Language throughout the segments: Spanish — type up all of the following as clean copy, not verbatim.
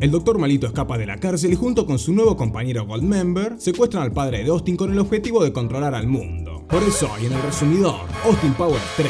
El Dr. Malito escapa de la cárcel y junto con su nuevo compañero Goldmember secuestran al padre de Austin con el objetivo de controlar al mundo. Por eso hoy en el resumidor, Austin Powers 3.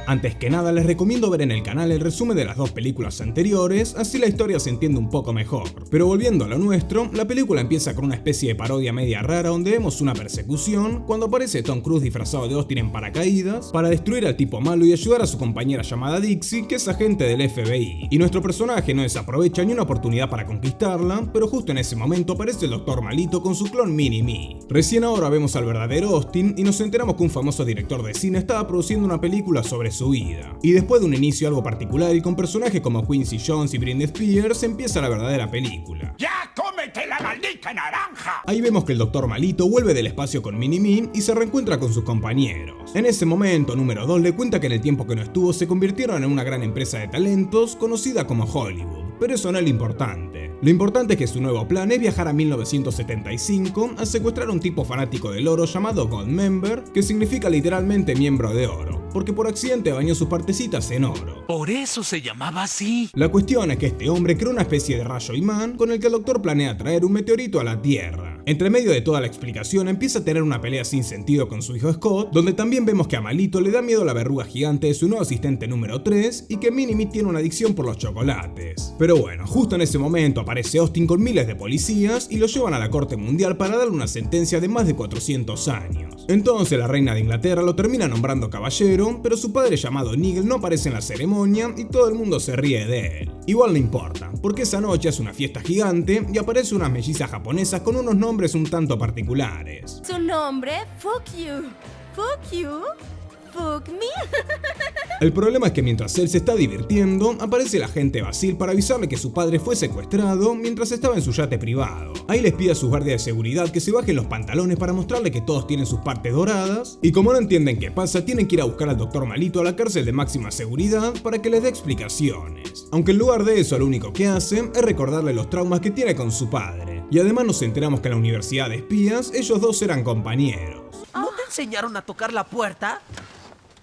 Antes que nada les recomiendo ver en el canal el resumen de las dos películas anteriores, así la historia se entiende un poco mejor. Pero volviendo a lo nuestro, la película empieza con una especie de parodia media rara donde vemos una persecución cuando aparece Tom Cruise disfrazado de Austin en paracaídas para destruir al tipo malo y ayudar a su compañera llamada Dixie, que es agente del FBI. Y nuestro personaje no desaprovecha ni una oportunidad para conquistarla, pero justo en ese momento aparece el Dr. Malito con su clon Mini-Me. Recién ahora vemos al verdadero Austin y nos enteramos que un famoso director de cine estaba produciendo una película sobre su vida. Y después de un inicio algo particular y con personajes como Quincy Jones y Britney Spears, empieza la verdadera película. ¡Ya cómete la maldita naranja! Ahí vemos que el Dr. Malito vuelve del espacio con Mini-Me y se reencuentra con sus compañeros. En ese momento, número 2 le cuenta que en el tiempo que no estuvo se convirtieron en una gran empresa de talentos conocida como Hollywood. Pero eso no es lo importante. Lo importante es que su nuevo plan es viajar a 1975 a secuestrar a un tipo fanático del oro llamado Goldmember, que significa literalmente miembro de oro, porque por accidente bañó sus partecitas en oro. Por eso se llamaba así. La cuestión es que este hombre creó una especie de rayo imán con el que el doctor planea traer un meteorito a la Tierra. Entre medio de toda la explicación empieza a tener una pelea sin sentido con su hijo Scott, donde también vemos que a Malito le da miedo la verruga gigante de su nuevo asistente número 3 y que Mini-Me tiene una adicción por los chocolates. Pero bueno, justo en ese momento aparece Austin con miles de policías y lo llevan a la corte mundial para darle una sentencia de más de 400 años. Entonces la reina de Inglaterra lo termina nombrando caballero, pero su padre llamado Nigel no aparece en la ceremonia y todo el mundo se ríe de él. Igual no importa, porque esa noche es una fiesta gigante y aparecen unas mellizas japonesas con unos nombres un tanto particulares. Su nombre, Fuck You. Fuck You. Fuck Me. El problema es que mientras él se está divirtiendo, aparece el agente Basil para avisarle que su padre fue secuestrado mientras estaba en su yate privado. Ahí les pide a sus guardias de seguridad que se bajen los pantalones para mostrarle que todos tienen sus partes doradas, y como no entienden qué pasa, tienen que ir a buscar al Dr. Malito a la cárcel de máxima seguridad para que les dé explicaciones. Aunque en lugar de eso lo único que hace es recordarle los traumas que tiene con su padre. Y además nos enteramos que en la universidad de espías ellos dos eran compañeros. ¿No te enseñaron a tocar la puerta?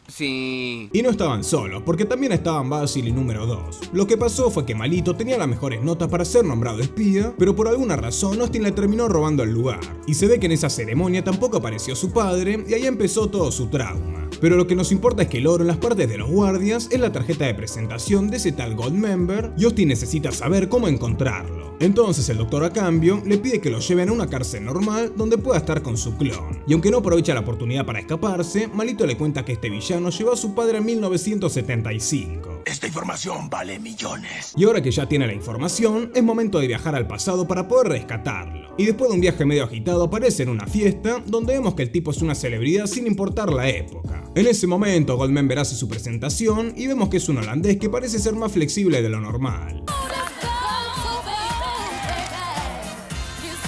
Sí. Y no estaban solos, porque también estaban Basil y número 2. Lo que pasó fue que Malito tenía las mejores notas para ser nombrado espía, pero por alguna razón Austin le terminó robando el lugar. Y se ve que en esa ceremonia tampoco apareció su padre, y ahí empezó todo su trauma. Pero lo que nos importa es que el oro en las partes de los guardias es la tarjeta de presentación de ese tal Goldmember, y Austin necesita saber cómo encontrarlo. Entonces el doctor a cambio le pide que lo lleven a una cárcel normal donde pueda estar con su clon. Y aunque no aprovecha la oportunidad para escaparse, Malito le cuenta que este villano llevó a su padre en 1975. Esta información vale millones. Y ahora que ya tiene la información, es momento de viajar al pasado para poder rescatarlo. Y después de un viaje medio agitado aparece en una fiesta donde vemos que el tipo es una celebridad sin importar la época. En ese momento Goldmember hace su presentación y vemos que es un holandés que parece ser más flexible de lo normal.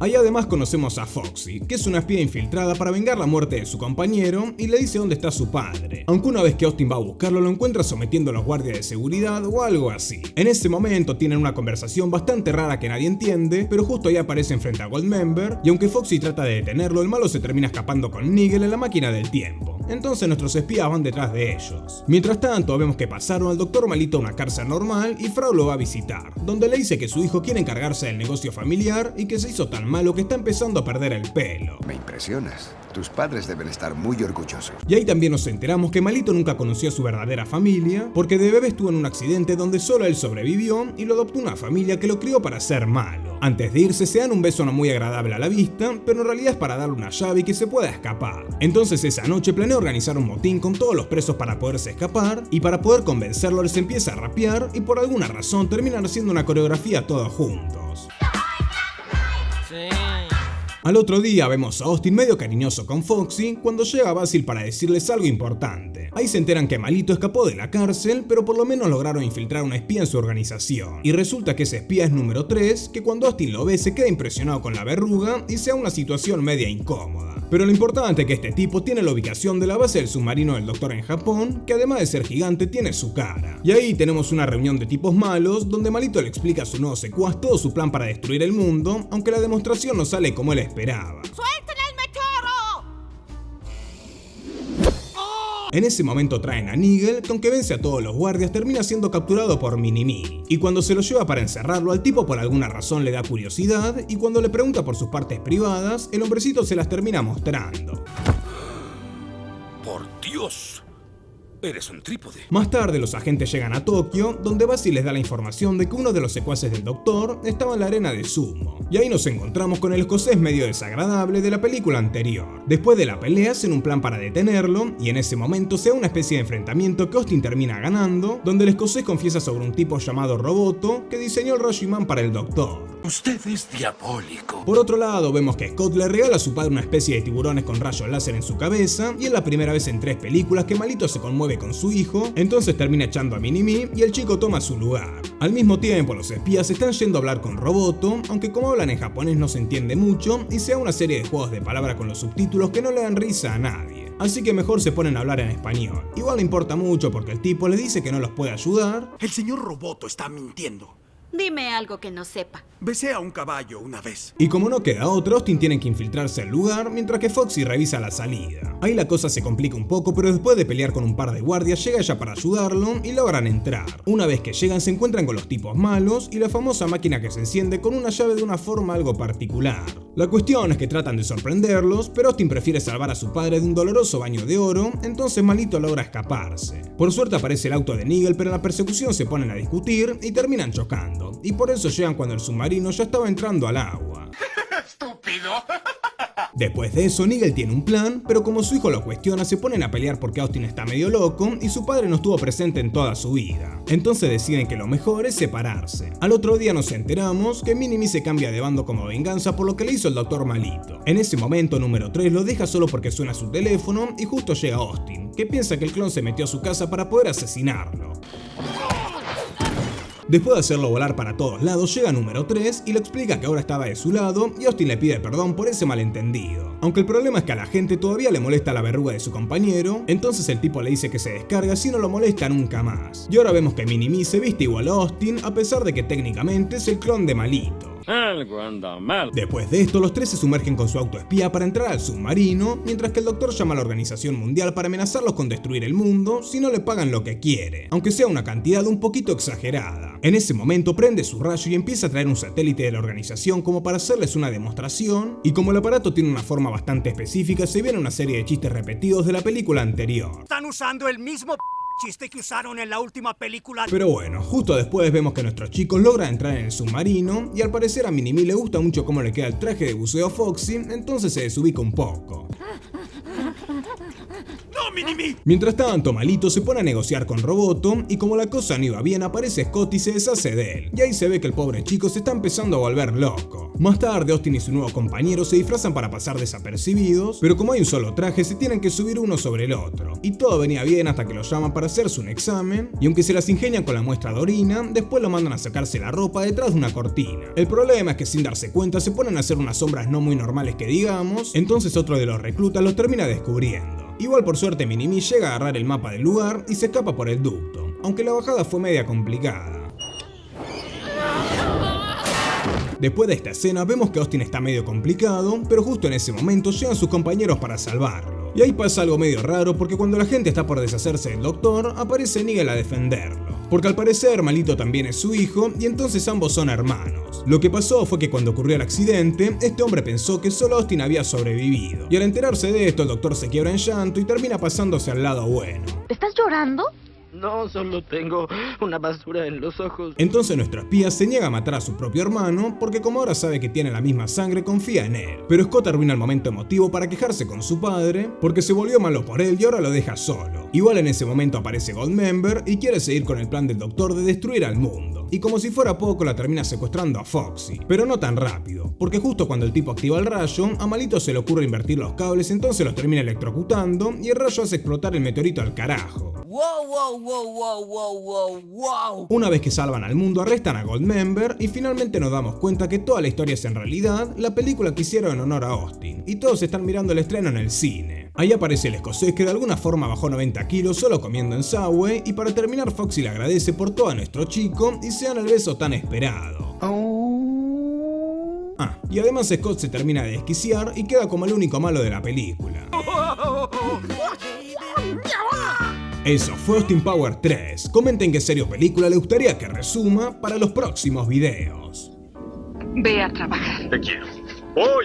Ahí además conocemos a Foxy, que es una espía infiltrada para vengar la muerte de su compañero y le dice dónde está su padre, aunque una vez que Austin va a buscarlo lo encuentra sometiendo a los guardias de seguridad o algo así. En ese momento tienen una conversación bastante rara que nadie entiende, pero justo ahí aparecen frente a Goldmember y aunque Foxy trata de detenerlo, el malo se termina escapando con Nigel en la máquina del tiempo. Entonces nuestros espías van detrás de ellos. Mientras tanto vemos que pasaron al Dr. Malito a una cárcel normal y Frau lo va a visitar, donde le dice que su hijo quiere encargarse del negocio familiar y que se hizo tan malo que está empezando a perder el pelo. Me impresionas. Tus padres deben estar muy orgullosos. Y ahí también nos enteramos que Malito nunca conoció a su verdadera familia, porque de bebé estuvo en un accidente donde solo él sobrevivió y lo adoptó una familia que lo crió para ser malo. Antes de irse se dan un beso no muy agradable a la vista, pero en realidad es para darle una llave y que se pueda escapar. Entonces esa noche planea organizar un motín con todos los presos para poderse escapar, y para poder convencerlo les empieza a rapear y por alguna razón terminan haciendo una coreografía todos juntos. Sí. Al otro día vemos a Austin medio cariñoso con Foxy cuando llega Basil para decirles algo importante. Ahí se enteran que Malito escapó de la cárcel, pero por lo menos lograron infiltrar a una espía en su organización. Y resulta que ese espía es número 3, que cuando Austin lo ve se queda impresionado con la verruga y se da una situación media incómoda. Pero lo importante es que este tipo tiene la ubicación de la base del submarino del Doctor en Japón, que además de ser gigante tiene su cara. Y ahí tenemos una reunión de tipos malos, donde Malito le explica a su nuevo secuaz todo su plan para destruir el mundo, aunque la demostración no sale como él esperaba. ¡Suelten el meteoro! En ese momento traen a Nigel, que aunque vence a todos los guardias termina siendo capturado por Mini-Me. Y cuando se lo lleva para encerrarlo, al tipo por alguna razón le da curiosidad y cuando le pregunta por sus partes privadas, el hombrecito se las termina mostrando. Por Dios. Eres un trípode. Más tarde los agentes llegan a Tokio, donde Basi les da la información de que uno de los secuaces del doctor estaba en la arena de sumo. Y ahí nos encontramos con el escocés medio desagradable de la película anterior. Después de la pelea hacen un plan para detenerlo, y en ese momento se da una especie de enfrentamiento que Austin termina ganando, donde el escocés confiesa sobre un tipo llamado Roboto que diseñó el rayo imán para el doctor. Usted es diabólico. Por otro lado, vemos que Scott le regala a su padre una especie de tiburones con rayos láser en su cabeza, y es la primera vez en 3 películas que Malito se conmueve con su hijo, entonces termina echando a Mini-Me y el chico toma su lugar. Al mismo tiempo, los espías están yendo a hablar con Roboto, aunque como hablan en japonés no se entiende mucho, y se da una serie de juegos de palabras con los subtítulos que no le dan risa a nadie. Así que mejor se ponen a hablar en español. Igual le importa mucho porque el tipo les dice que no los puede ayudar. El señor Roboto está mintiendo. Dime algo que no sepa. Besé a un caballo una vez. Y como no queda otro, Austin tiene que infiltrarse al lugar mientras que Foxy revisa la salida. Ahí la cosa se complica un poco, pero después de pelear con un par de guardias llega ella para ayudarlo y logran entrar. Una vez que llegan se encuentran con los tipos malos y la famosa máquina que se enciende con una llave de una forma algo particular. La cuestión es que tratan de sorprenderlos, pero Austin prefiere salvar a su padre de un doloroso baño de oro, entonces Malito logra escaparse. Por suerte aparece el auto de Nigel, pero en la persecución se ponen a discutir y terminan chocando. Y por eso llegan cuando el submarino ya estaba entrando al agua. ¡Estúpido! Después de eso, Nigel tiene un plan, pero como su hijo lo cuestiona, se ponen a pelear porque Austin está medio loco y su padre no estuvo presente en toda su vida. Entonces deciden que lo mejor es separarse. Al otro día nos enteramos que Mini-Me se cambia de bando como venganza por lo que le hizo el doctor Malito. En ese momento, número 3 lo deja solo porque suena su teléfono y justo llega Austin, que piensa que el clon se metió a su casa para poder asesinarlo. Después de hacerlo volar para todos lados, llega número 3 y le explica que ahora estaba de su lado y Austin le pide perdón por ese malentendido. Aunque el problema es que a la gente todavía le molesta la verruga de su compañero, entonces el tipo le dice que se descarga si no lo molesta nunca más. Y ahora vemos que Mini-Me se viste igual a Austin a pesar de que técnicamente es el clon de Malito. Después de esto, los 3 se sumergen con su auto espía para entrar al submarino, mientras que el doctor llama a la Organización Mundial para amenazarlos con destruir el mundo si no le pagan lo que quiere, aunque sea una cantidad un poquito exagerada. En ese momento prende su rayo y empieza a traer un satélite de la organización como para hacerles una demostración, y como el aparato tiene una forma bastante específica, se viene una serie de chistes repetidos de la película anterior. Están usando el mismo chiste que usaron en la última película. Pero bueno, justo después vemos que nuestros chicos logran entrar en el submarino y al parecer a Mini-Me le gusta mucho cómo le queda el traje de buceo Foxy, entonces se desubica un poco. ¡No, Mini-Me! Mientras tanto, Malito se pone a negociar con Roboto y como la cosa no iba bien aparece Scott y se deshace de él. Y ahí se ve que el pobre chico se está empezando a volver loco. Más tarde, Austin y su nuevo compañero se disfrazan para pasar desapercibidos, pero como hay un solo traje se tienen que subir uno sobre el otro. Y todo venía bien hasta que lo llaman para hacerse un examen, y aunque se las ingenian con la muestra de orina, después lo mandan a sacarse la ropa detrás de una cortina. El problema es que sin darse cuenta se ponen a hacer unas sombras no muy normales que digamos, entonces otro de los reclutas los termina descubriendo. Igual por suerte Mini-Me llega a agarrar el mapa del lugar y se escapa por el ducto, aunque la bajada fue media complicada. Después de esta escena vemos que Austin está medio complicado, pero justo en ese momento llegan sus compañeros para salvarlo. Y ahí pasa algo medio raro porque cuando la gente está por deshacerse del doctor, aparece Nigel a defenderlo. Porque al parecer Malito también es su hijo y entonces ambos son hermanos. Lo que pasó fue que cuando ocurrió el accidente, este hombre pensó que solo Austin había sobrevivido. Y al enterarse de esto, el doctor se quiebra en llanto y termina pasándose al lado bueno. ¿Estás llorando? No, solo tengo una basura en los ojos. Entonces nuestro espía se niega a matar a su propio hermano porque como ahora sabe que tiene la misma sangre confía en él. Pero Scott arruina el momento emotivo para quejarse con su padre porque se volvió malo por él y ahora lo deja solo. Igual en ese momento aparece Goldmember y quiere seguir con el plan del doctor de destruir al mundo. Y como si fuera poco la termina secuestrando a Foxy. Pero no tan rápido, porque justo cuando el tipo activa el rayo, a Malito se le ocurre invertir los cables, entonces los termina electrocutando y el rayo hace explotar el meteorito al carajo. Wow. Una vez que salvan al mundo, arrestan a Goldmember y finalmente nos damos cuenta que toda la historia es en realidad la película que hicieron en honor a Austin, y todos están mirando el estreno en el cine. Ahí aparece el escocés que de alguna forma bajó 90 kilos solo comiendo en Subway, y para terminar Foxy le agradece por todo a nuestro chico y se dan el beso tan esperado. Y además Scott se termina de desquiciar y queda como el único malo de la película. Eso fue Austin Power 3. Comenten qué serie o película les gustaría que resuma para los próximos videos. Ve a trabajar. Te quiero. ¡Hoy!